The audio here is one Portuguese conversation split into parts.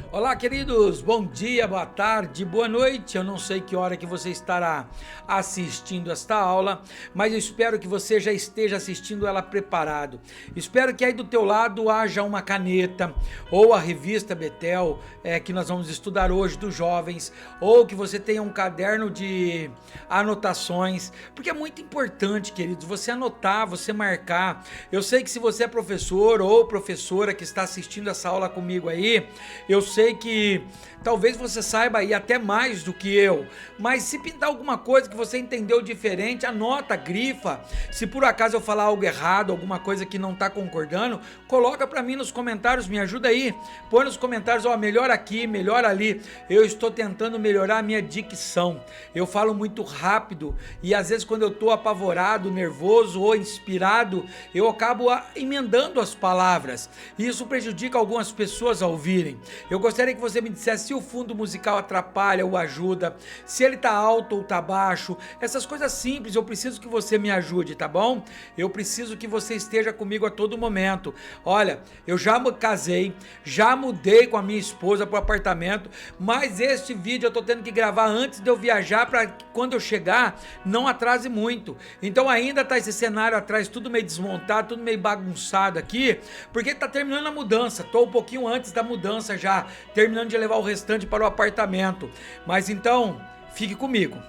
Olá, queridos, bom dia, boa tarde, boa noite. Eu não sei que hora que você estará assistindo esta aula, mas eu espero que você já esteja assistindo ela preparado. Espero que aí do teu lado haja uma caneta ou a revista Betel, que nós vamos estudar hoje dos jovens, ou que você tenha um caderno de anotações, porque é muito importante, queridos, você anotar, você marcar. Eu sei que se você é professor ou professora que está assistindo essa aula comigo aí, eu sei que talvez você saiba aí até mais do que eu, mas se pintar alguma coisa que você entendeu diferente, anota, grifa. Se por acaso eu falar algo errado, alguma coisa que não está concordando, coloca para mim nos comentários, me ajuda aí, põe nos comentários, melhor aqui, melhor ali. Eu estou tentando melhorar a minha dicção, eu falo muito rápido e às vezes quando eu estou apavorado, nervoso ou inspirado, eu acabo emendando as palavras e isso prejudica algumas pessoas a ouvirem. Eu gostaria que você me dissesse se o fundo musical atrapalha ou ajuda, se ele tá alto ou tá baixo, essas coisas simples. Eu preciso que você me ajude, tá bom? Eu preciso que você esteja comigo a todo momento. Olha, eu já me casei, já mudei com a minha esposa pro apartamento, mas este vídeo eu tô tendo que gravar antes de eu viajar para quando eu chegar não atrase muito. Então ainda tá esse cenário atrás tudo meio desmontado, tudo meio bagunçado aqui, porque tá terminando a mudança. Tô um pouquinho antes da mudança já, terminando de levar o restante para o apartamento, mas então fique comigo.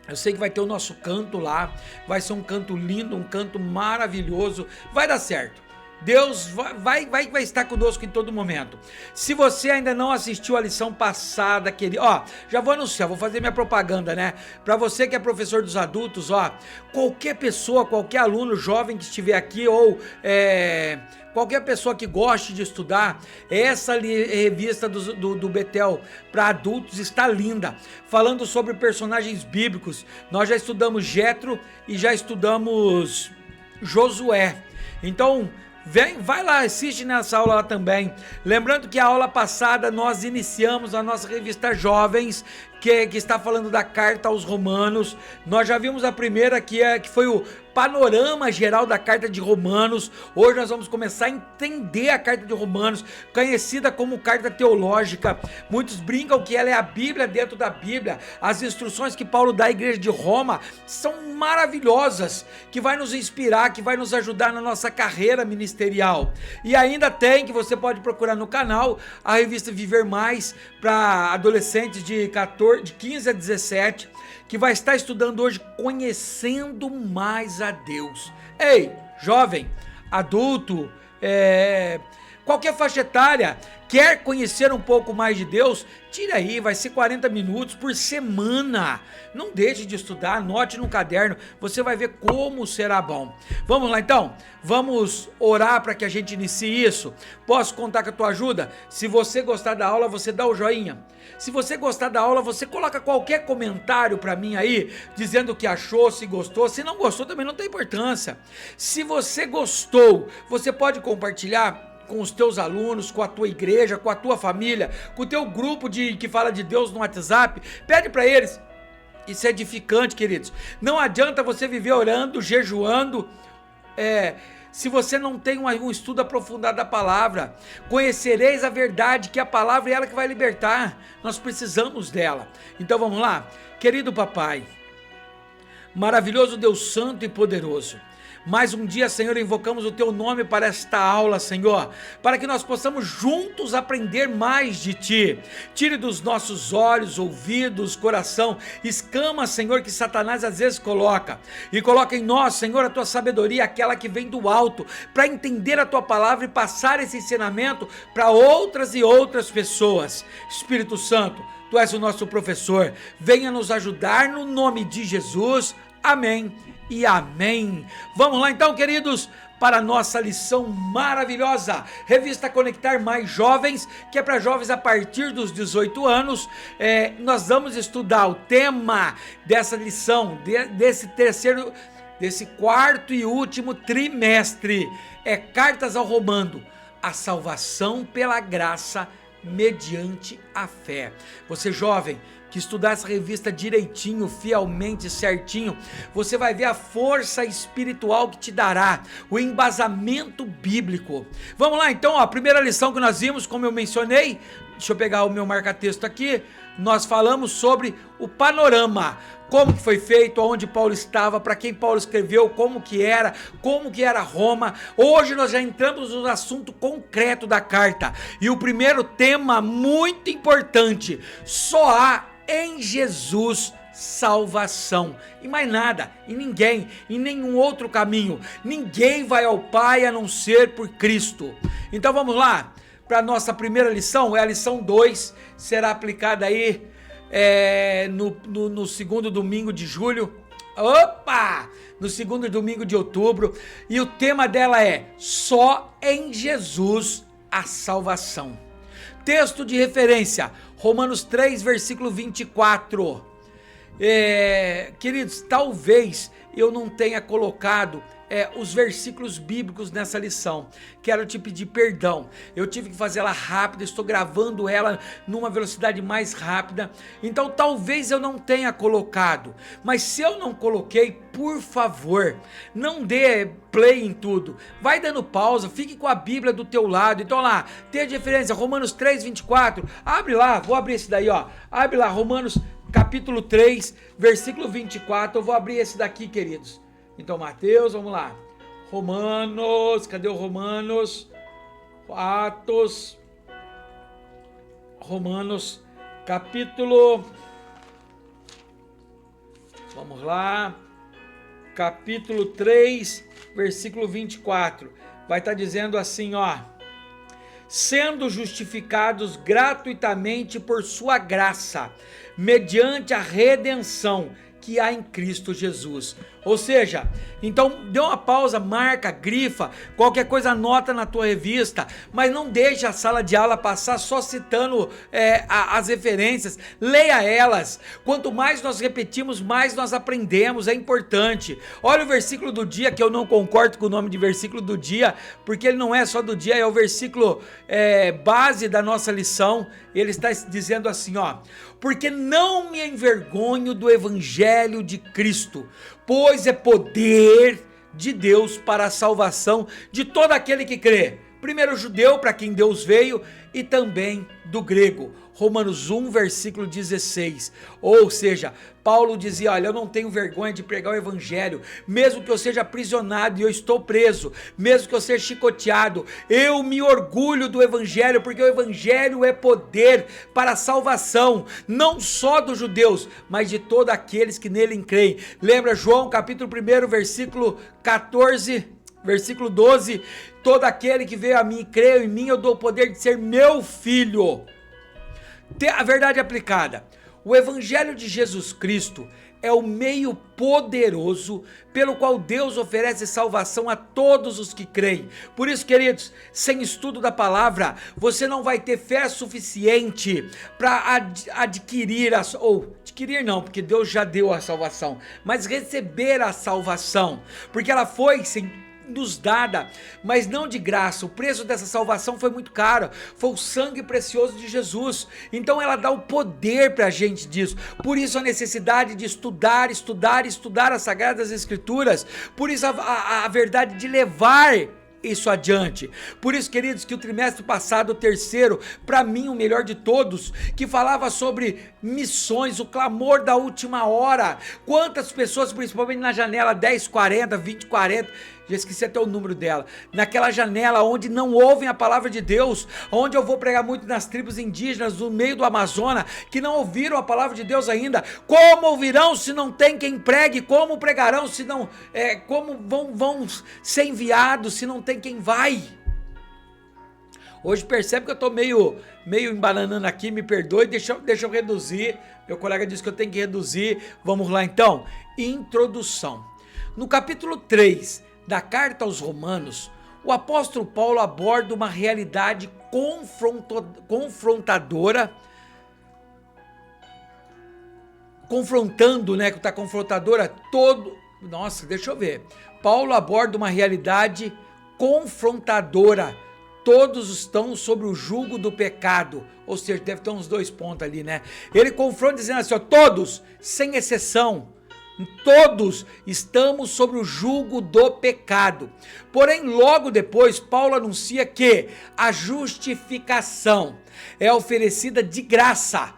Eu sei que vai ter o nosso canto lá, vai ser um canto lindo, um canto maravilhoso, vai dar certo. Deus vai estar conosco em todo momento. Se você ainda não assistiu a lição passada, querido, já vou anunciar, vou fazer minha propaganda, né? Para você que é professor dos adultos, qualquer pessoa, qualquer aluno jovem que estiver aqui ou qualquer pessoa que goste de estudar, essa revista do Betel para adultos está linda, falando sobre personagens bíblicos. Nós já estudamos Jetro e já estudamos Josué. Então vai lá, assiste nessa aula lá também. Lembrando que a aula passada nós iniciamos a nossa revista Jovens, que está falando da carta aos Romanos. Nós já vimos a primeira que foi o panorama geral da carta de Romanos. Hoje nós vamos começar a entender a carta de Romanos, conhecida como carta teológica. Muitos brincam que ela é a Bíblia dentro da Bíblia. As instruções que Paulo dá à igreja de Roma são maravilhosas, que vai nos inspirar, que vai nos ajudar na nossa carreira ministerial. E ainda tem, que você pode procurar no canal, a revista Viver Mais para adolescentes de 15 a 17, que vai estar estudando hoje Conhecendo Mais a Deus. Ei, jovem, adulto, qualquer faixa etária, quer conhecer um pouco mais de Deus? Tira aí, vai ser 40 minutos por semana. Não deixe de estudar, anote no caderno, você vai ver como será bom. Vamos lá então? Vamos orar para que a gente inicie isso? Posso contar com a tua ajuda? Se você gostar da aula, você dá o joinha. Se você gostar da aula, você coloca qualquer comentário para mim aí, dizendo o que achou, se gostou. Se não gostou, também não tem importância. Se você gostou, você pode compartilhar com os teus alunos, com a tua igreja, com a tua família, com o teu grupo que fala de Deus no WhatsApp. Pede para eles. Isso é edificante, queridos. Não adianta você viver orando, jejuando, se você não tem um estudo aprofundado da palavra. Conhecereis a verdade, que a palavra é ela que vai libertar. Nós precisamos dela. Então vamos lá? Querido papai, maravilhoso Deus santo e poderoso, mais um dia, Senhor, invocamos o Teu nome para esta aula, Senhor, para que nós possamos juntos aprender mais de Ti. Tire dos nossos olhos, ouvidos, coração, escamas, Senhor, que Satanás às vezes coloca, e coloca em nós, Senhor, a Tua sabedoria, aquela que vem do alto, para entender a Tua palavra e passar esse ensinamento para outras e outras pessoas. Espírito Santo, Tu és o nosso professor, venha nos ajudar no nome de Jesus. Amém e amém. Vamos lá então, queridos, para a nossa lição maravilhosa, revista Conectar Mais Jovens, que é para jovens a partir dos 18 anos. Nós vamos estudar o tema dessa lição, desse quarto e último trimestre, Cartas ao Romano, a salvação pela graça mediante a fé. Você jovem, que estudar essa revista direitinho, fielmente, certinho, você vai ver a força espiritual que te dará, o embasamento bíblico. Vamos lá então, a primeira lição que nós vimos, como eu mencionei, deixa eu pegar o meu marca-texto aqui, nós falamos sobre o panorama, como que foi feito, onde Paulo estava, para quem Paulo escreveu, como que era Roma. Hoje nós já entramos no assunto concreto da carta, e o primeiro tema muito importante: só há em Jesus salvação, e mais nada, e ninguém, em nenhum outro caminho, ninguém vai ao Pai a não ser por Cristo. Então vamos lá, para a nossa primeira lição, é a lição 2, será aplicada aí no segundo domingo de julho, no segundo domingo de outubro, e o tema dela é: só em Jesus a salvação. Texto de referência, Romanos 3, versículo 24. Queridos, talvez eu não tenha colocado os versículos bíblicos nessa lição, quero te pedir perdão, eu tive que fazer ela rápida, estou gravando ela numa velocidade mais rápida, então talvez eu não tenha colocado, mas se eu não coloquei, por favor, não dê play em tudo, vai dando pausa, fique com a Bíblia do teu lado. Então lá, tem a diferença, Romanos 3, 24, abre lá, vou abrir esse daí, abre lá, Romanos capítulo 3, versículo 24, eu vou abrir esse daqui, queridos. Então, Mateus, vamos lá. Romanos, cadê o Romanos? Atos. Romanos, capítulo. Vamos lá. Capítulo 3, versículo 24. Vai estar dizendo assim, sendo justificados gratuitamente por sua graça, mediante a redenção que há em Cristo Jesus. Ou seja, então dê uma pausa, marca, grifa, qualquer coisa anota na tua revista, mas não deixe a sala de aula passar só citando as referências, leia elas. Quanto mais nós repetimos, mais nós aprendemos, é importante. Olha o versículo do dia, que eu não concordo com o nome de versículo do dia, porque ele não é só do dia, é o versículo base da nossa lição. Ele está dizendo assim, porque não me envergonho do evangelho de Cristo, pois é poder de Deus para a salvação de todo aquele que crê. Primeiro o judeu, para quem Deus veio, e também do grego. Romanos 1, versículo 16. Ou seja, Paulo dizia, olha, eu não tenho vergonha de pregar o evangelho, mesmo que eu seja aprisionado e eu estou preso, mesmo que eu seja chicoteado, eu me orgulho do evangelho, porque o evangelho é poder para a salvação, não só dos judeus, mas de todos aqueles que nele creem. Lembra João capítulo 1, versículo 14, versículo 12, todo aquele que veio a mim e creu em mim, eu dou o poder de ser meu filho. A verdade aplicada, o evangelho de Jesus Cristo é o meio poderoso pelo qual Deus oferece salvação a todos os que creem. Por isso, queridos, sem estudo da palavra, você não vai ter fé suficiente para adquirir porque Deus já deu a salvação, mas receber a salvação, porque ela foi nos dada, mas não de graça. O preço dessa salvação foi muito caro, foi o sangue precioso de Jesus, então ela dá o poder pra gente disso. Por isso a necessidade de estudar as Sagradas Escrituras, por isso a verdade de levar isso adiante. Por isso, queridos, que o trimestre passado, o terceiro, para mim o melhor de todos, que falava sobre missões, o clamor da última hora. Quantas pessoas, principalmente na janela 10:40, 20:40, já esqueci até o número dela, naquela janela onde não ouvem a palavra de Deus, onde eu vou pregar muito nas tribos indígenas do meio do Amazonas, que não ouviram a palavra de Deus ainda. Como ouvirão se não tem quem pregue? Como pregarão se não, como vão ser enviados se não tem quem vai? Hoje percebe que eu estou meio embananando aqui, me perdoe, deixa eu reduzir, meu colega disse que eu tenho que reduzir. Vamos lá então, introdução. No capítulo 3 da carta aos Romanos, o apóstolo Paulo aborda uma realidade confrontadora, Paulo aborda uma realidade confrontadora, todos estão sobre o jugo do pecado, ou seja, deve ter uns 2 pontos ali, né? Ele confronta dizendo assim, todos, sem exceção, Todos estamos sobre o jugo do pecado. Porém, logo depois, Paulo anuncia que a justificação é oferecida de graça,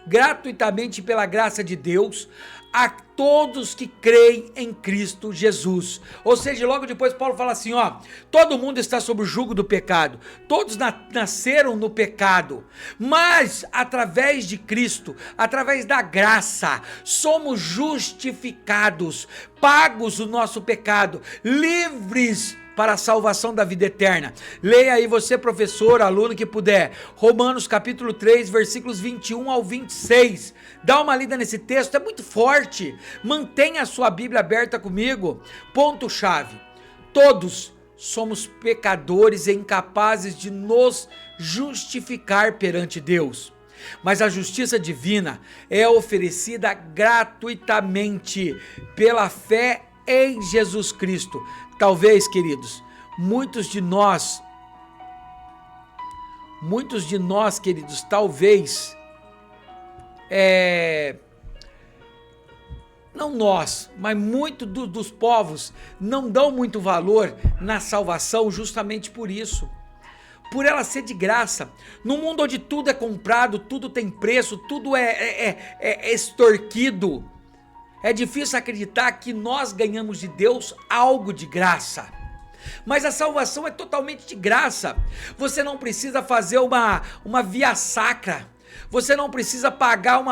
gratuitamente pela graça de Deus, a todos que creem em Cristo Jesus. Ou seja, logo depois Paulo fala assim, todo mundo está sob o jugo do pecado, todos nasceram no pecado, mas através de Cristo, através da graça, somos justificados, pagos o nosso pecado, livres para a salvação da vida eterna. Leia aí você, professor, aluno que puder, Romanos capítulo 3, versículos 21 ao 26. Dá uma lida nesse texto, é muito forte. Mantenha a sua Bíblia aberta comigo. Ponto-chave: todos somos pecadores e incapazes de nos justificar perante Deus. Mas a justiça divina é oferecida gratuitamente pela fé em Jesus Cristo. Talvez, queridos, muitos de nós, queridos, talvez, não nós, mas muitos dos povos não dão muito valor na salvação justamente por isso. Por ela ser de graça. Num mundo onde tudo é comprado, tudo tem preço, tudo é extorquido, é difícil acreditar que nós ganhamos de Deus algo de graça. Mas a salvação é totalmente de graça. Você não precisa fazer uma via sacra. Você não precisa pagar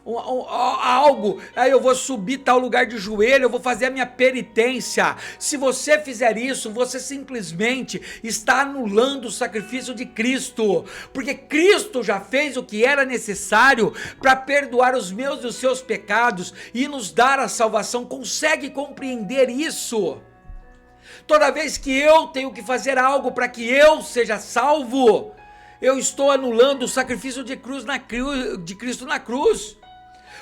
algo, aí eu vou subir tal lugar de joelho, eu vou fazer a minha penitência. Se você fizer isso, você simplesmente está anulando o sacrifício de Cristo, porque Cristo já fez o que era necessário para perdoar os meus e os seus pecados e nos dar a salvação. Consegue compreender isso? Toda vez que eu tenho que fazer algo para que eu seja salvo, eu estou anulando o sacrifício de Cristo na cruz,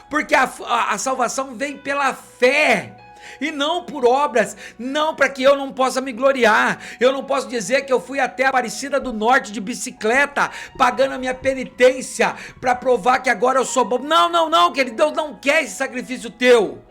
porque a salvação vem pela fé e não por obras, não para que eu não possa me gloriar. Eu não posso dizer que eu fui até a Aparecida do Norte de bicicleta, pagando a minha penitência, para provar que agora eu sou bom. Não, querido, Deus não quer esse sacrifício teu.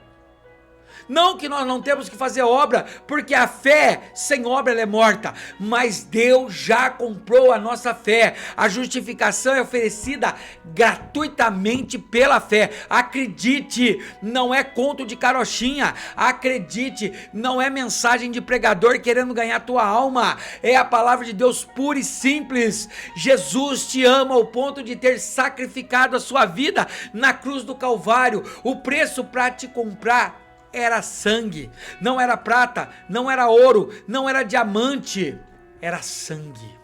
Não que nós não temos que fazer obra, porque a fé sem obra ela é morta, mas Deus já comprou a nossa fé. A justificação é oferecida gratuitamente pela fé. Acredite, não é conto de carochinha. Acredite, não é mensagem de pregador querendo ganhar tua alma. É a palavra de Deus pura e simples. Jesus te ama ao ponto de ter sacrificado a sua vida na cruz do Calvário. O preço para te comprar era sangue, não era prata, não era ouro, não era diamante, era sangue.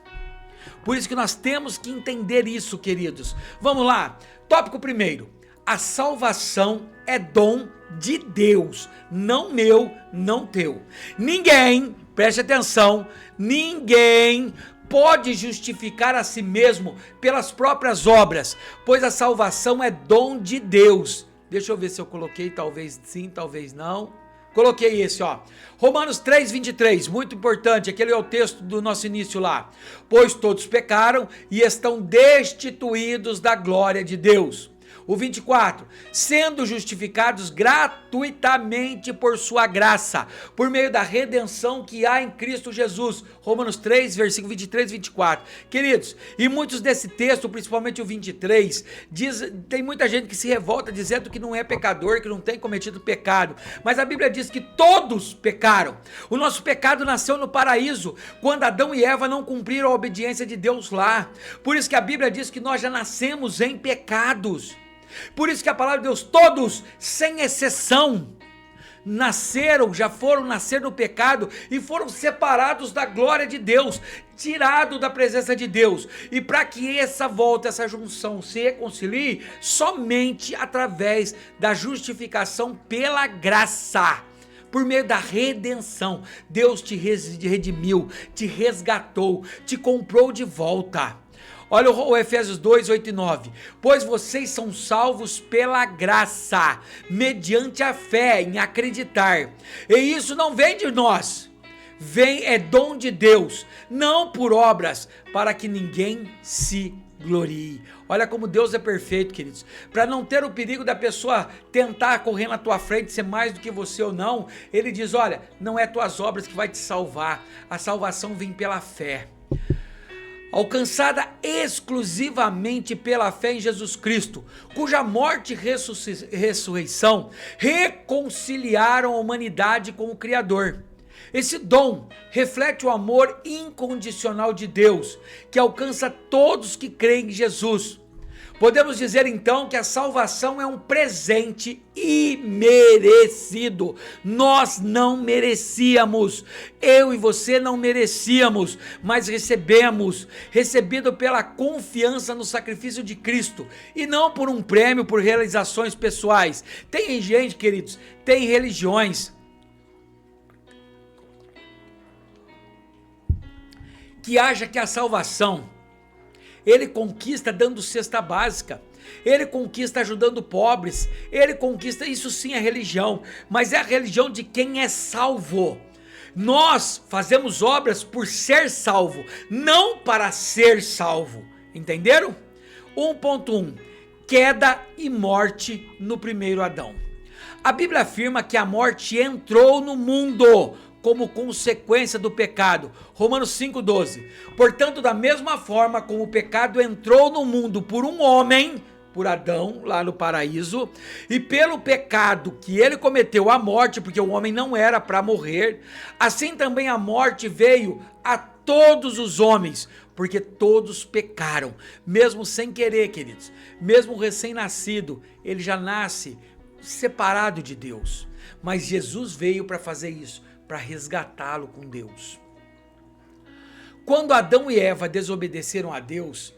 Por isso que nós temos que entender isso, queridos. Vamos lá, tópico primeiro: a salvação é dom de Deus, não meu, não teu. Ninguém, preste atenção, ninguém pode justificar a si mesmo pelas próprias obras, pois a salvação é dom de Deus. Deixa eu ver se eu coloquei, talvez sim, talvez não. Coloquei esse, Romanos 3:23, muito importante, aquele é o texto do nosso início lá. Pois todos pecaram e estão destituídos da glória de Deus. O 24, sendo justificados gratuitamente por sua graça, por meio da redenção que há em Cristo Jesus. Romanos 3, versículo 23 e 24. Queridos, e muitos desse texto, principalmente o 23, tem muita gente que se revolta dizendo que não é pecador, que não tem cometido pecado. Mas a Bíblia diz que todos pecaram. O nosso pecado nasceu no paraíso, quando Adão e Eva não cumpriram a obediência de Deus lá. Por isso que a Bíblia diz que nós já nascemos em pecados. Por isso que a palavra de Deus, todos, sem exceção, já foram nascer no pecado e foram separados da glória de Deus, tirados da presença de Deus. E para que essa volta, essa junção se reconcilie, somente através da justificação pela graça, por meio da redenção. Deus te redimiu, te resgatou, te comprou de volta. Olha o Efésios 2, 8 e 9. Pois vocês são salvos pela graça, mediante a fé em acreditar. E isso não vem de nós, é dom de Deus, não por obras, para que ninguém se glorie. Olha como Deus é perfeito, queridos. Para não ter o perigo da pessoa tentar correr na tua frente, ser mais do que você ou não, ele diz, olha, não é tuas obras que vai te salvar, a salvação vem pela fé. Alcançada exclusivamente pela fé em Jesus Cristo, cuja morte e ressurreição reconciliaram a humanidade com o Criador. Esse dom reflete o amor incondicional de Deus, que alcança todos que creem em Jesus. Podemos dizer então que a salvação é um presente imerecido. Nós não merecíamos, eu e você não merecíamos, mas recebido pela confiança no sacrifício de Cristo, e não por um prêmio, por realizações pessoais. Tem gente, queridos, tem religiões que acha que a salvação ele conquista dando cesta básica, ele conquista ajudando pobres, ele conquista, isso sim é religião, mas é a religião de quem é salvo. Nós fazemos obras por ser salvo, não para ser salvo, entenderam? 1.1, queda e morte no primeiro Adão. A Bíblia afirma que a morte entrou no mundo como consequência do pecado. Romanos 5,12. Portanto, da mesma forma como o pecado entrou no mundo por um homem, por Adão, lá no paraíso, e pelo pecado que ele cometeu a morte, porque o homem não era para morrer, assim também a morte veio a todos os homens, porque todos pecaram, mesmo sem querer, queridos, mesmo recém-nascido, ele já nasce separado de Deus, mas Jesus veio para fazer isso, para resgatá-lo com Deus. Quando Adão e Eva desobedeceram a Deus,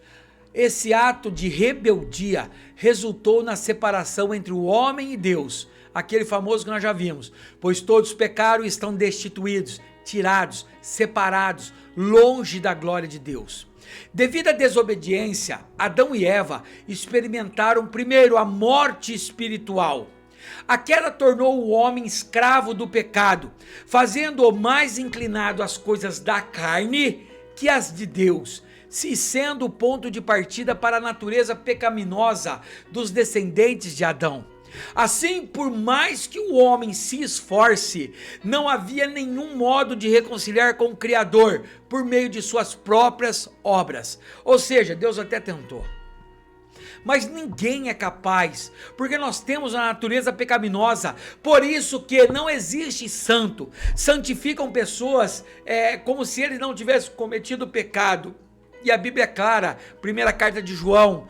esse ato de rebeldia resultou na separação entre o homem e Deus, aquele famoso que nós já vimos, pois todos pecaram e estão destituídos, tirados, separados, longe da glória de Deus. Devido à desobediência, Adão e Eva experimentaram primeiro a morte espiritual. A queda tornou o homem escravo do pecado, fazendo-o mais inclinado às coisas da carne que às de Deus, se sendo o ponto de partida para a natureza pecaminosa dos descendentes de Adão. Assim, por mais que o homem se esforce, não havia nenhum modo de reconciliar com o Criador por meio de suas próprias obras. Ou seja, Deus até tentou, mas ninguém é capaz, porque nós temos a natureza pecaminosa, por isso que não existe santo. Santificam pessoas como se eles não tivessem cometido pecado. E a Bíblia é clara, primeira carta de João,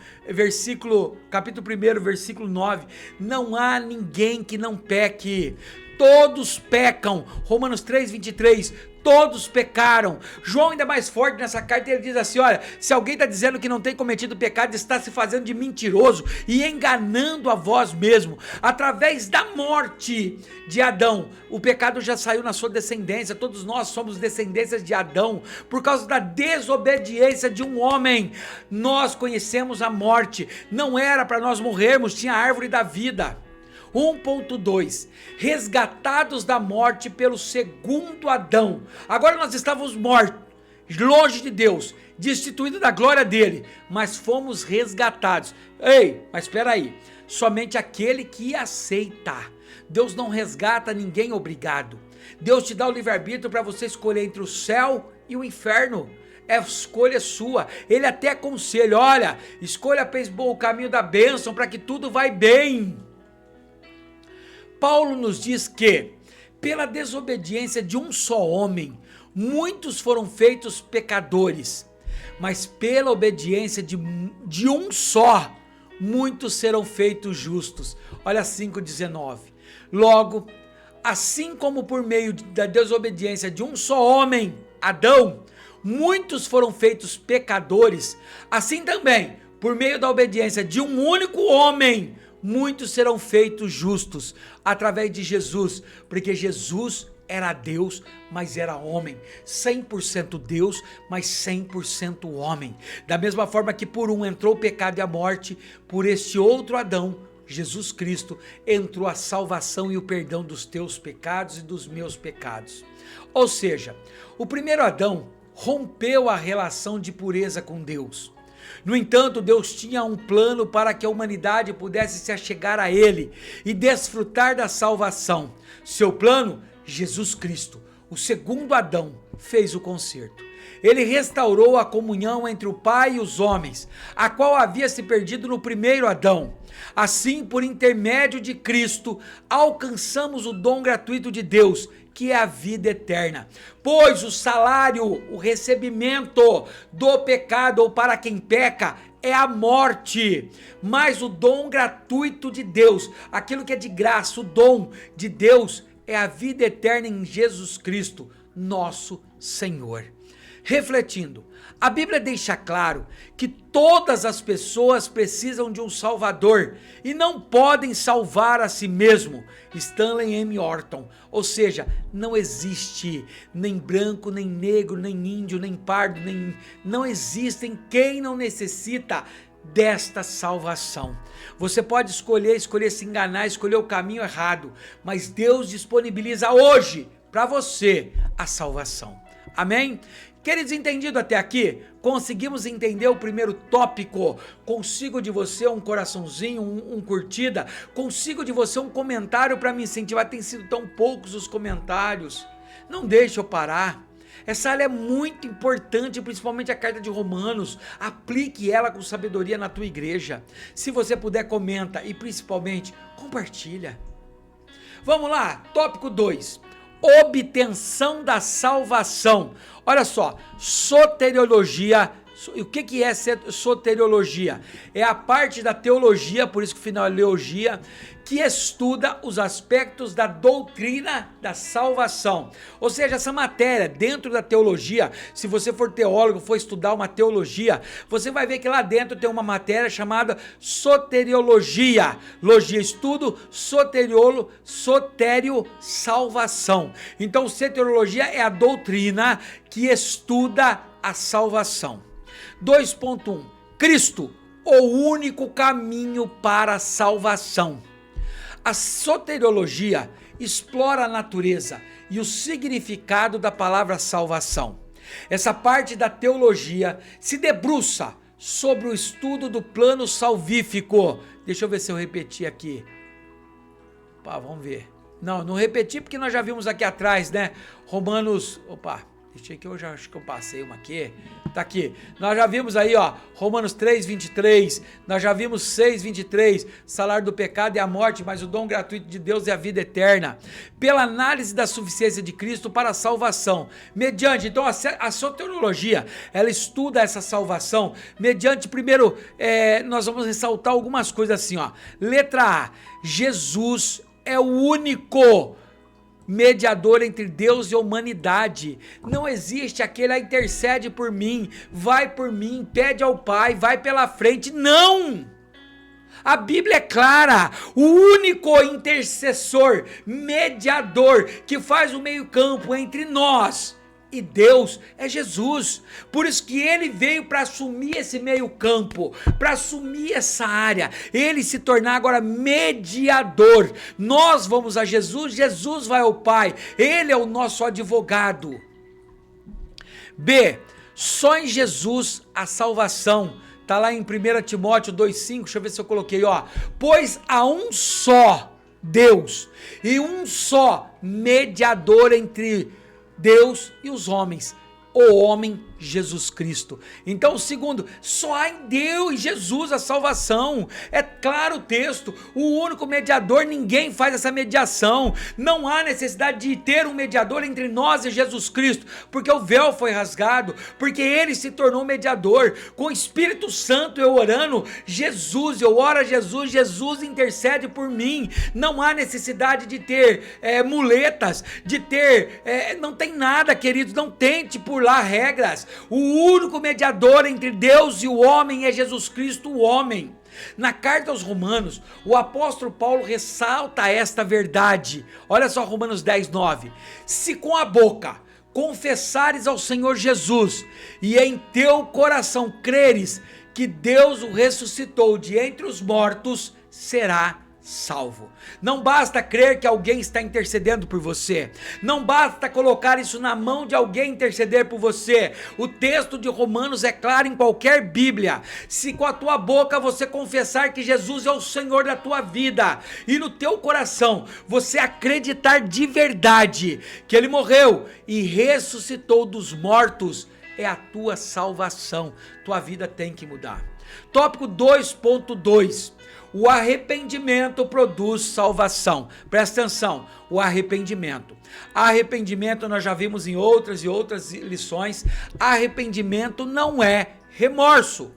capítulo 1, versículo 9, não há ninguém que não peque, todos pecam, Romanos 3:23, todos pecaram. João ainda é mais forte nessa carta, ele diz assim, olha, se alguém está dizendo que não tem cometido pecado, está se fazendo de mentiroso e enganando a vós mesmo. Através da morte de Adão, o pecado já saiu na sua descendência, todos nós somos descendências de Adão, por causa da desobediência de um homem, nós conhecemos a morte, não era para nós morrermos, tinha a árvore da vida. 1.2, resgatados da morte pelo segundo Adão. Agora nós estávamos mortos, longe de Deus, destituídos da glória dele, mas fomos resgatados. Ei, mas espera aí, somente aquele que aceita. Deus não resgata ninguém obrigado. Deus te dá o livre-arbítrio para você escolher entre o céu e o inferno. É escolha sua. Ele até aconselha, olha, escolha o caminho da bênção para que tudo vai bem. Paulo nos diz que, pela desobediência de um só homem, muitos foram feitos pecadores, mas pela obediência de um só, muitos serão feitos justos. Olha 5,19. Logo, assim como por meio da desobediência de um só homem, Adão, muitos foram feitos pecadores, assim também, por meio da obediência de um único homem, muitos serão feitos justos, através de Jesus, porque Jesus era Deus, mas era homem, 100% Deus, mas 100% homem. Da mesma forma que por um entrou o pecado e a morte, por este outro Adão, Jesus Cristo, entrou a salvação e o perdão dos teus pecados e dos meus pecados. Ou seja, o primeiro Adão rompeu a relação de pureza com Deus. No entanto, Deus tinha um plano para que a humanidade pudesse se achegar a Ele e desfrutar da salvação. Seu plano, Jesus Cristo, o segundo Adão, fez o conserto. Ele restaurou a comunhão entre o Pai e os homens, a qual havia se perdido no primeiro Adão. Assim, por intermédio de Cristo, alcançamos o dom gratuito de Deus, que é a vida eterna. Pois o salário, o recebimento do pecado, ou para quem peca, é a morte. Mas o dom gratuito de Deus, aquilo que é de graça, o dom de Deus, é a vida eterna em Jesus Cristo, nosso Senhor. Refletindo, a Bíblia deixa claro que todas as pessoas precisam de um Salvador e não podem salvar a si mesmo. Stanley M. Orton, ou seja, não existe nem branco, nem negro, nem índio, nem pardo, não existem quem não necessita desta salvação. Você pode escolher se enganar, escolher o caminho errado, mas Deus disponibiliza hoje para você a salvação. Amém? Queridos, entendido até aqui? Conseguimos entender o primeiro tópico? Consigo de você um coraçãozinho, um curtida? Consigo de você um comentário para me incentivar? Tem sido tão poucos os comentários. Não deixe eu parar. Essa área é muito importante, principalmente a carta de Romanos. Aplique ela com sabedoria na tua igreja. Se você puder, comenta e principalmente compartilha. Vamos lá, tópico 2. Obtenção da salvação. Olha só, soteriologia. O que é soteriologia? É a parte da teologia, por isso que o final é leologia, que estuda os aspectos da doutrina da salvação. Ou seja, essa matéria dentro da teologia, se você for teólogo, for estudar uma teologia, você vai ver que lá dentro tem uma matéria chamada soteriologia. Logia, estudo, soteriolo, sotério, salvação. Então, soteriologia é a doutrina que estuda a salvação. 2.1. Cristo, o único caminho para a salvação. A soteriologia explora a natureza e o significado da palavra salvação. Essa parte da teologia se debruça sobre o estudo do plano salvífico. Deixa eu ver se eu repeti aqui. Vamos ver. Não repeti porque nós já vimos aqui atrás, né? Romanos... Deixa que eu já acho que eu passei uma aqui. Tá aqui. Nós já vimos aí, ó, Romanos 3:23. Nós já vimos 6:23. Salário do pecado é a morte, mas o dom gratuito de Deus é a vida eterna. Pela análise da suficiência de Cristo para a salvação. Mediante, então, a soteriologia, ela estuda essa salvação. Mediante, primeiro, nós vamos ressaltar algumas coisas assim, ó. Letra A. Jesus é o único mediador entre Deus e a humanidade. Não existe aquele que intercede por mim, vai por mim, pede ao Pai, vai pela frente. Não! A Bíblia é clara, o único intercessor, mediador, que faz o meio campo entre nós e Deus é Jesus. Por isso que ele veio para assumir esse meio campo, para assumir essa área, ele se tornar agora mediador. Nós vamos a Jesus, Jesus vai ao Pai, ele é o nosso advogado. B, só em Jesus a salvação. Está lá em 1 Timóteo 2,5, deixa eu ver se eu coloquei, ó. Pois há um só Deus e um só mediador entre Deus e os homens, o homem Jesus Cristo. Então, segundo, só há em Deus e Jesus a salvação. É claro o texto, o único mediador, ninguém faz essa mediação. Não há necessidade de ter um mediador entre nós e Jesus Cristo, porque o véu foi rasgado, porque ele se tornou mediador. Com o Espírito Santo eu orando, eu oro a Jesus, Jesus intercede por mim. Não há necessidade de ter muletas, de ter, não tem nada, queridos, não tente pular regras. O único mediador entre Deus e o homem é Jesus Cristo, o homem. Na carta aos Romanos, o apóstolo Paulo ressalta esta verdade. Olha só Romanos 10:9. Se com a boca confessares ao Senhor Jesus e em teu coração creres que Deus o ressuscitou de entre os mortos, será salvo. Não basta crer que alguém está intercedendo por você, não basta colocar isso na mão de alguém interceder por você. O texto de Romanos é claro em qualquer Bíblia: se com a tua boca você confessar que Jesus é o Senhor da tua vida e no teu coração você acreditar de verdade que Ele morreu e ressuscitou dos mortos, é a tua salvação. Tua vida tem que mudar. Tópico 2.2: o arrependimento produz salvação. Presta atenção, o arrependimento. Arrependimento nós já vimos em outras e outras lições. Arrependimento não é remorso.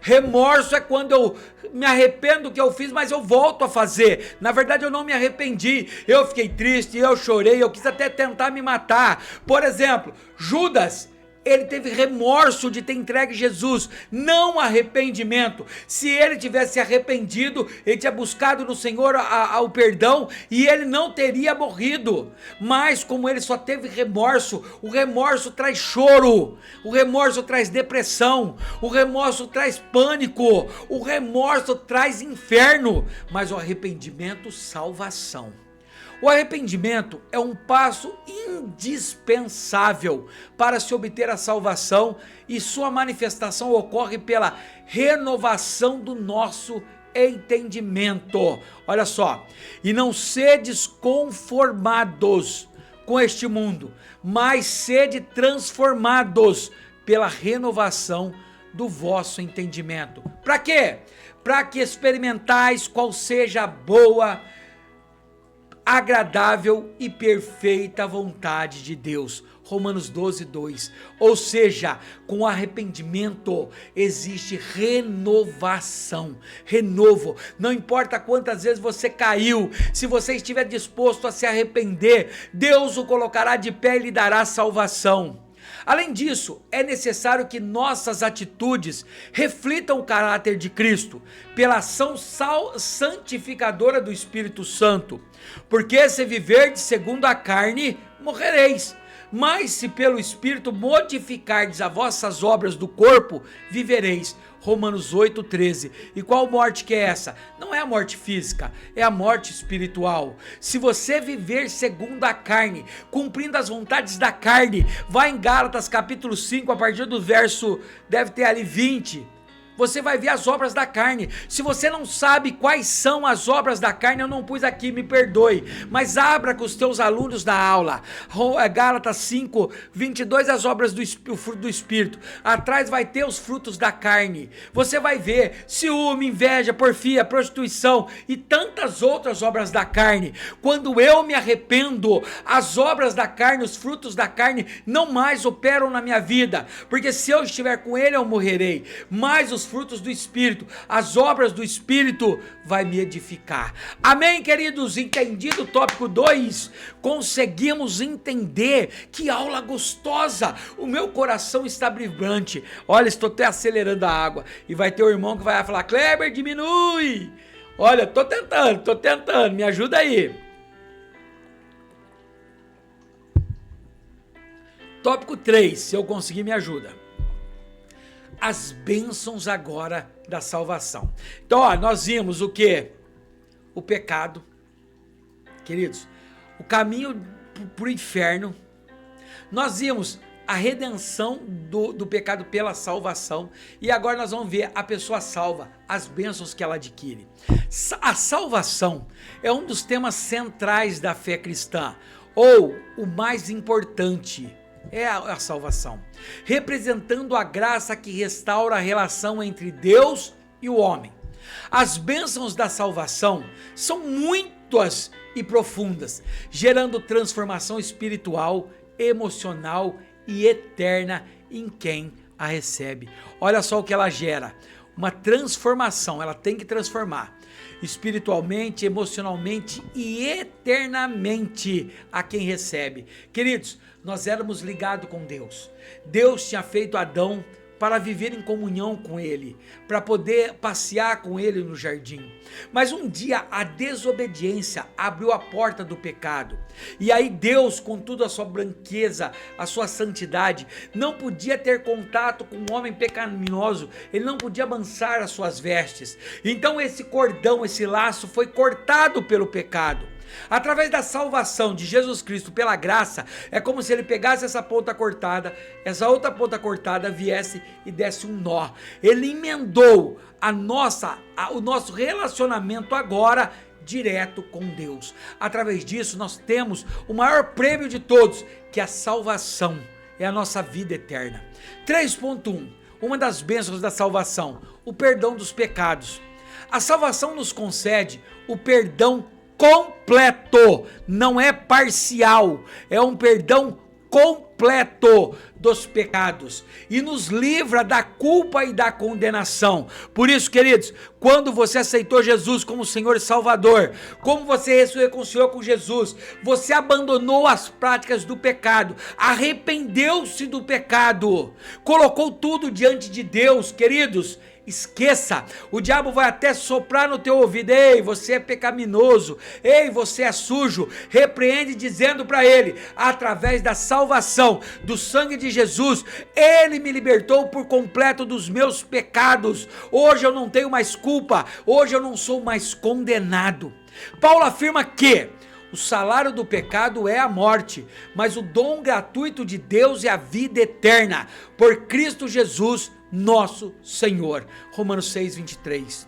Remorso é quando eu me arrependo do que eu fiz, mas eu volto a fazer. Na verdade eu não me arrependi, eu fiquei triste, eu chorei, eu quis até tentar me matar. Por exemplo, Judas, ele teve remorso de ter entregue Jesus, não arrependimento. Se ele tivesse arrependido, ele tinha buscado no Senhor o perdão e ele não teria morrido. Mas como ele só teve remorso, o remorso traz choro, o remorso traz depressão, o remorso traz pânico, o remorso traz inferno, mas o arrependimento, salvação. O arrependimento é um passo indispensável para se obter a salvação e sua manifestação ocorre pela renovação do nosso entendimento. Olha só: e não sedes conformados com este mundo, mas sede transformados pela renovação do vosso entendimento. Para quê? Para que experimentais qual seja a boa, agradável e perfeita vontade de Deus. Romanos 12:2. Ou seja, com arrependimento existe renovação, renovo. Não importa quantas vezes você caiu, se você estiver disposto a se arrepender, Deus o colocará de pé e lhe dará salvação. Além disso, é necessário que nossas atitudes reflitam o caráter de Cristo, pela ação santificadora do Espírito Santo. Porque se viverdes segundo a carne, morrereis. Mas se pelo Espírito modificardes as vossas obras do corpo, vivereis. Romanos 8:13. E qual morte que é essa? Não é a morte física, é a morte espiritual. Se você viver segundo a carne, cumprindo as vontades da carne, vai em Gálatas capítulo 5, a partir do verso, deve ter ali 20. Você vai ver as obras da carne. Se você não sabe quais são as obras da carne, eu não pus aqui, me perdoe, mas abra com os teus alunos da aula, Gálatas 5, 22, as obras o fruto do Espírito. Atrás vai ter os frutos da carne. Você vai ver ciúme, inveja, porfia, prostituição e tantas outras obras da carne. Quando eu me arrependo, as obras da carne, os frutos da carne não mais operam na minha vida, porque se eu estiver com Ele eu morrerei, mas os frutos do Espírito, as obras do Espírito vai me edificar. Amém, queridos? Entendido o tópico 2? Conseguimos entender? Que aula gostosa! O meu coração está vibrante. Olha, estou até acelerando a água e vai ter um irmão que vai falar: Kleber, diminui! Olha, tô tentando, me ajuda aí. Tópico 3, se eu conseguir, me ajuda. As bênçãos agora da salvação. Então, ó, nós vimos o que? O pecado, queridos, o caminho para o inferno. Nós vimos a redenção do pecado pela salvação. E agora nós vamos ver a pessoa salva, as bênçãos que ela adquire. A salvação é um dos temas centrais da fé cristã, ou o mais importante. É a salvação, representando a graça que restaura a relação entre Deus e o homem. As bênçãos da salvação são muitas e profundas, gerando transformação espiritual, emocional e eterna em quem a recebe. Olha só o que ela gera, uma transformação, ela tem que transformar espiritualmente, emocionalmente e eternamente a quem recebe. Queridos, nós éramos ligados com Deus. Deus tinha feito Adão para viver em comunhão com Ele, para poder passear com Ele no jardim. Mas um dia a desobediência abriu a porta do pecado, e aí Deus, com toda a sua branqueza, a sua santidade, não podia ter contato com um homem pecaminoso, ele não podia amansar as suas vestes. Então esse cordão, esse laço foi cortado pelo pecado. Através da salvação de Jesus Cristo pela graça, é como se ele pegasse essa ponta cortada, essa outra ponta cortada viesse e desse um nó. Ele emendou o nosso relacionamento agora direto com Deus. Através disso nós temos o maior prêmio de todos, que é a salvação, é a nossa vida eterna. 3.1, uma das bênçãos da salvação, o perdão dos pecados. A salvação nos concede o perdão completo, não é parcial, é um perdão completo dos pecados e nos livra da culpa e da condenação. Por isso, queridos, quando você aceitou Jesus como Senhor e Salvador, como você se reconciliou com Jesus, você abandonou as práticas do pecado, arrependeu-se do pecado, colocou tudo diante de Deus, queridos. Esqueça, o diabo vai até soprar no teu ouvido: ei, você é pecaminoso, ei, você é sujo. Repreende dizendo para ele: através da salvação do sangue de Jesus, ele me libertou por completo dos meus pecados. Hoje eu não tenho mais culpa, hoje eu não sou mais condenado. Paulo afirma que o salário do pecado é a morte, mas o dom gratuito de Deus é a vida eterna, por Cristo Jesus, nosso Senhor. Romanos 6:23.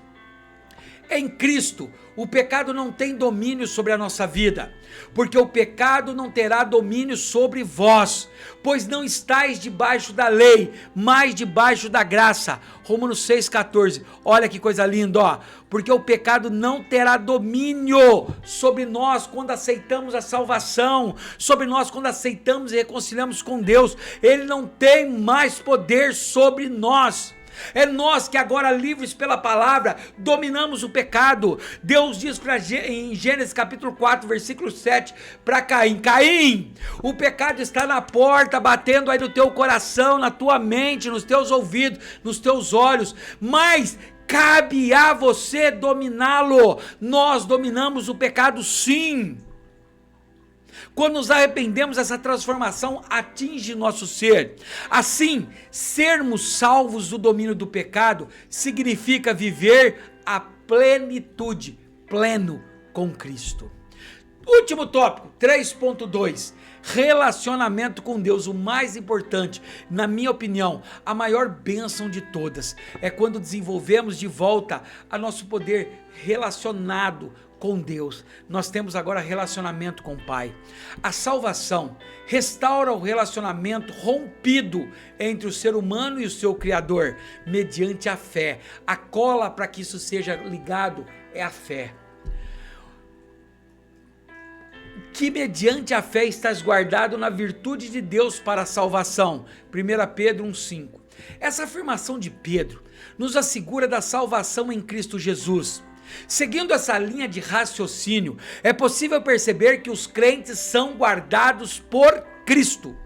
Em Cristo, o pecado não tem domínio sobre a nossa vida, porque o pecado não terá domínio sobre vós, pois não estáis debaixo da lei, mas debaixo da graça. Romanos 6,14, olha que coisa linda, ó. Porque o pecado não terá domínio sobre nós quando aceitamos a salvação, sobre nós quando aceitamos e reconciliamos com Deus. Ele não tem mais poder sobre nós. É nós que agora, livres pela palavra, dominamos o pecado. Deus diz em Gênesis capítulo 4, versículo 7, para Caim: Caim, o pecado está na porta, batendo aí no teu coração, na tua mente, nos teus ouvidos, nos teus olhos, mas cabe a você dominá-lo. Nós dominamos o pecado, sim. Quando nos arrependemos, essa transformação atinge nosso ser. Assim, sermos salvos do domínio do pecado significa viver a plenitude, pleno com Cristo. Último tópico, 3.2, relacionamento com Deus. O mais importante, na minha opinião, a maior bênção de todas, é quando desenvolvemos de volta a nosso poder relacionado com Deus. Nós temos agora relacionamento com o Pai. A salvação restaura o relacionamento rompido entre o ser humano e o seu Criador, mediante a fé. A cola para que isso seja ligado é a fé. Que mediante a fé estás guardado na virtude de Deus para a salvação. 1 Pedro 1,5. Essa afirmação de Pedro nos assegura da salvação em Cristo Jesus. Seguindo essa linha de raciocínio, é possível perceber que os crentes são guardados por Cristo,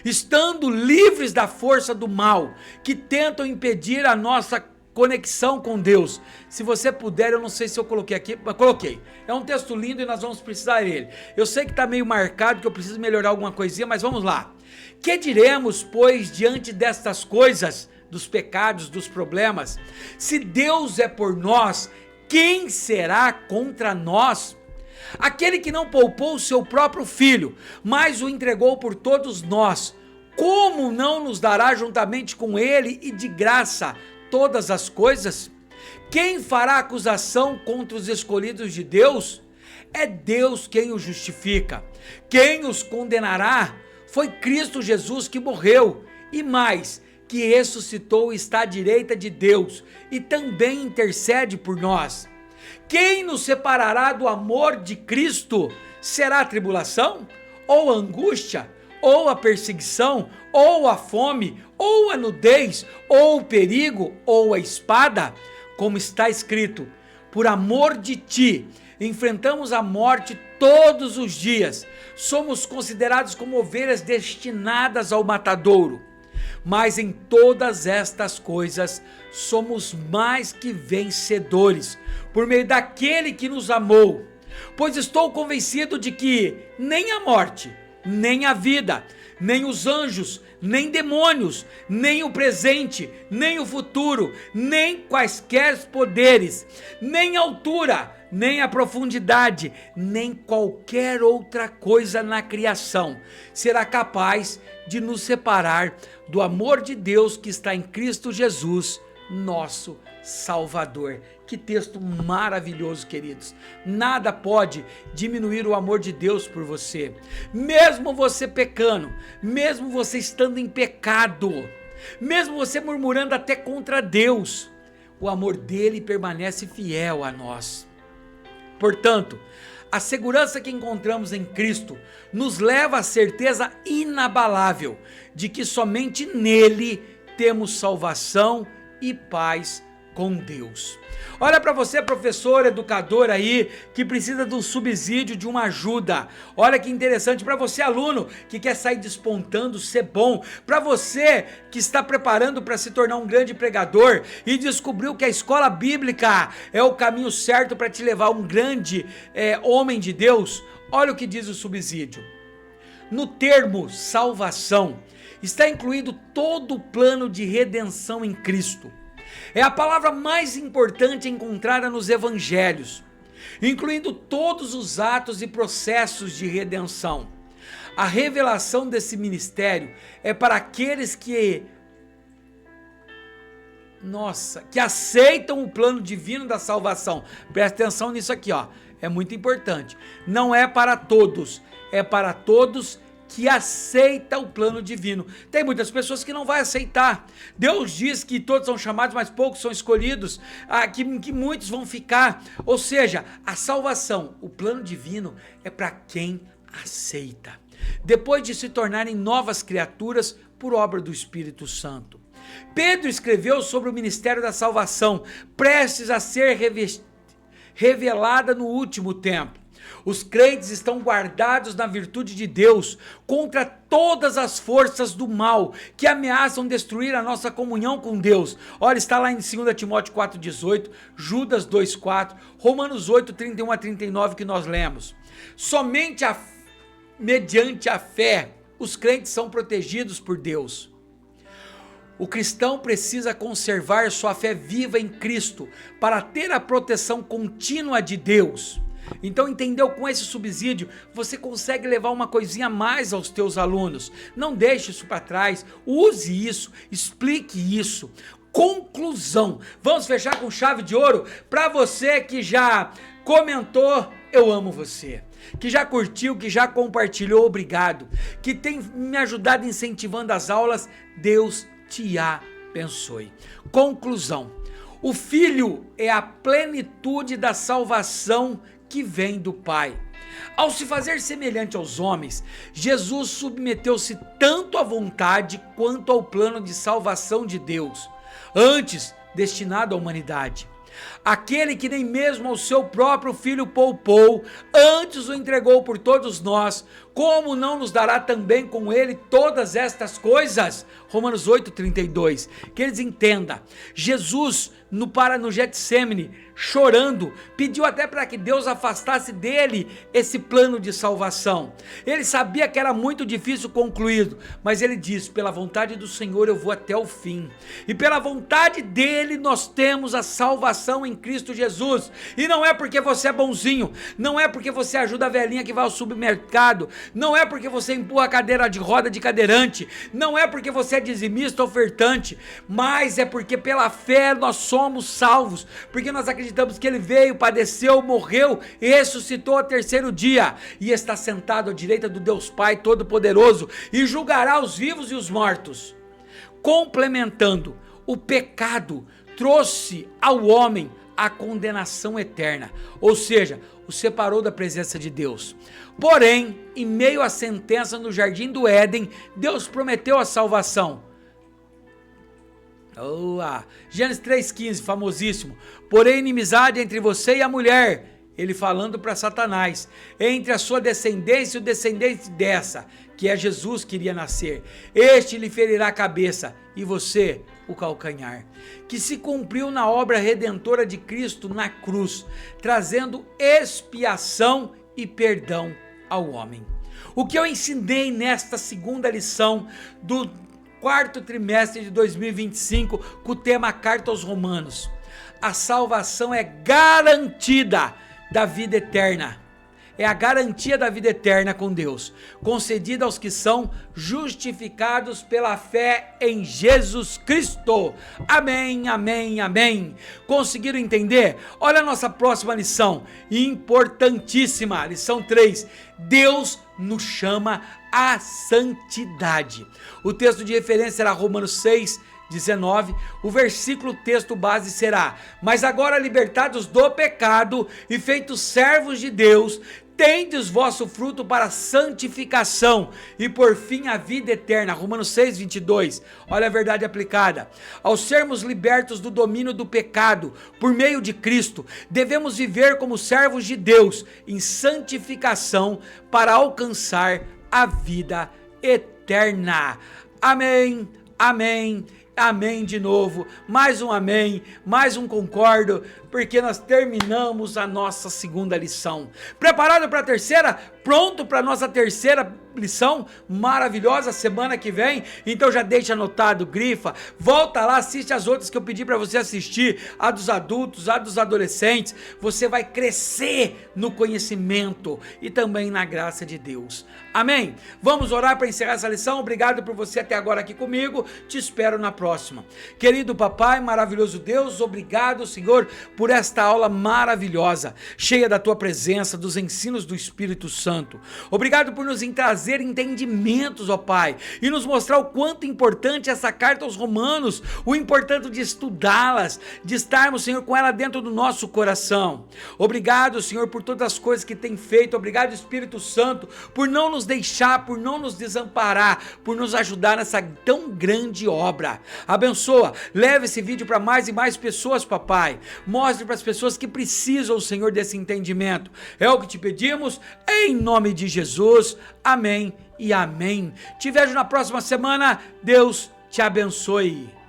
estando livres da força do mal, que tentam impedir a nossa conexão com Deus. Se você puder, eu não sei se eu coloquei aqui, mas coloquei. É um texto lindo e nós vamos precisar dele. Eu sei que está meio marcado, que eu preciso melhorar alguma coisinha, mas vamos lá. Que diremos, pois, diante destas coisas, dos pecados, dos problemas? Se Deus é por nós, quem será contra nós? Aquele que não poupou o seu próprio filho, mas o entregou por todos nós, como não nos dará juntamente com ele e de graça todas as coisas? Quem fará acusação contra os escolhidos de Deus? É Deus quem os justifica. Quem os condenará? Foi Cristo Jesus que morreu, e mais, que ressuscitou e está à direita de Deus, e também intercede por nós. Quem nos separará do amor de Cristo? Será a tribulação? Ou a angústia? Ou a perseguição? Ou a fome? Ou a nudez? Ou o perigo? Ou a espada? Como está escrito: por amor de ti, enfrentamos a morte todos os dias, somos considerados como ovelhas destinadas ao matadouro. Mas em todas estas coisas somos mais que vencedores, por meio daquele que nos amou. Pois estou convencido de que nem a morte, nem a vida, nem os anjos, nem demônios, nem o presente, nem o futuro, nem quaisquer poderes, nem a altura, nem a profundidade, nem qualquer outra coisa na criação será capaz de nos separar do amor de Deus que está em Cristo Jesus, nosso Salvador. Que texto maravilhoso, queridos. Nada pode diminuir o amor de Deus por você. Mesmo você pecando, mesmo você estando em pecado, mesmo você murmurando até contra Deus, o amor dele permanece fiel a nós. Portanto, a segurança que encontramos em Cristo nos leva à certeza inabalável de que somente nele temos salvação e paz com Deus. Olha para você, professor, educador aí, que precisa de um subsídio, de uma ajuda. Olha que interessante, para você, aluno, que quer sair despontando, ser bom. Para você que está preparando para se tornar um grande pregador e descobriu que a escola bíblica é o caminho certo para te levar a um grande homem de Deus. Olha o que diz o subsídio. No termo salvação, está incluído todo o plano de redenção em Cristo. É a palavra mais importante encontrada nos evangelhos, incluindo todos os atos e processos de redenção. A revelação desse ministério é para aqueles que aceitam o plano divino da salvação. Presta atenção nisso aqui, ó. É muito importante. Não é para todos, é para todos que aceita o plano divino. Tem muitas pessoas que não vão aceitar. Deus diz que todos são chamados, mas poucos são escolhidos, que muitos vão ficar. Ou seja, a salvação, o plano divino é para quem aceita, depois de se tornarem novas criaturas por obra do Espírito Santo. Pedro escreveu sobre o ministério da salvação, prestes a ser revelada no último tempo. Os crentes estão guardados na virtude de Deus contra todas as forças do mal que ameaçam destruir a nossa comunhão com Deus. Olha, está lá em 2 Timóteo 4,18, Judas 2,4, Romanos 8, 31 a 39 que nós lemos. Somente mediante a fé os crentes são protegidos por Deus. O cristão precisa conservar sua fé viva em Cristo para ter a proteção contínua de Deus. Então, entendeu? Com esse subsídio, você consegue levar uma coisinha a mais aos teus alunos. Não deixe isso para trás, use isso, explique isso. Conclusão, vamos fechar com chave de ouro. Para você que já comentou, eu amo você, que já curtiu, que já compartilhou, obrigado, que tem me ajudado incentivando as aulas, Deus te abençoe. Conclusão, o Filho é a plenitude da salvação que vem do Pai. Ao se fazer semelhante aos homens, Jesus submeteu-se tanto à vontade quanto ao plano de salvação de Deus, antes destinado à humanidade. Aquele que nem mesmo ao seu próprio Filho poupou, antes o entregou por todos nós, como não nos dará também com ele todas estas coisas? Romanos 8,32. Que eles entendam, Jesus no Getsêmani, chorando, pediu até para que Deus afastasse dele esse plano de salvação. Ele sabia que era muito difícil concluído, mas ele disse: pela vontade do Senhor eu vou até o fim, e pela vontade dele nós temos a salvação em Cristo Jesus. E não é porque você é bonzinho, não é porque você ajuda a velhinha que vai ao supermercado, não é porque você empurra a cadeira de roda de cadeirante, não é porque você é dizimista, ofertante, mas é porque pela fé nós somos salvos, porque nós acreditamos que ele veio, padeceu, morreu e ressuscitou ao terceiro dia, e está sentado à direita do Deus Pai Todo-Poderoso, e julgará os vivos e os mortos. Complementando, o pecado trouxe ao homem a condenação eterna, ou seja, o separou da presença de Deus. Porém, em meio à sentença no jardim do Éden, Deus prometeu a salvação. Gênesis 3,15, famosíssimo. Porém, inimizade entre você e a mulher, ele falando para Satanás, entre a sua descendência e o descendente dessa, que é Jesus que iria nascer, este lhe ferirá a cabeça e você o calcanhar, que se cumpriu na obra redentora de Cristo na cruz, trazendo expiação e perdão ao homem. O que eu ensinei nesta segunda lição do quarto trimestre de 2025, com o tema Carta aos Romanos: a salvação é garantida da vida eterna. É a garantia da vida eterna com Deus, concedida aos que são justificados pela fé em Jesus Cristo. Amém, amém, amém. Conseguiram entender? Olha a nossa próxima lição, importantíssima, lição 3. Deus nos chama à santidade. O texto de referência era Romanos 6:19, o versículo texto base será: mas agora libertados do pecado e feitos servos de Deus, tendes vosso fruto para a santificação e por fim a vida eterna. Romanos 6:22, olha a verdade aplicada. Ao sermos libertos do domínio do pecado por meio de Cristo, devemos viver como servos de Deus em santificação para alcançar a vida eterna. Amém, amém, amém de novo, mais um amém, mais um concordo, porque nós terminamos a nossa segunda lição. Preparado para a terceira? Pronto para a nossa terceira lição maravilhosa semana que vem? Então já deixa anotado, grifa, volta lá, assiste as outras que eu pedi para você assistir, a dos adultos, a dos adolescentes. Você vai crescer no conhecimento e também na graça de Deus. Amém? Vamos orar para encerrar essa lição. Obrigado por você até agora aqui comigo, te espero na próxima. Querido papai, maravilhoso Deus, obrigado, Senhor, por esta aula maravilhosa, cheia da tua presença, dos ensinos do Espírito Santo. Obrigado por nos trazer entendimentos, ó Pai, e nos mostrar o quanto importante essa carta aos Romanos, o importante de estudá-las, de estarmos, Senhor, com ela dentro do nosso coração. Obrigado, Senhor, por todas as coisas que tem feito. Obrigado, Espírito Santo, por não nos deixar, por não nos desamparar, por nos ajudar nessa tão grande obra. Abençoa, leve esse vídeo para mais e mais pessoas, papai. Mostre para as pessoas que precisam, Senhor, desse entendimento. É o que te pedimos, em nome de Jesus. Amém e amém. Te vejo na próxima semana. Deus te abençoe.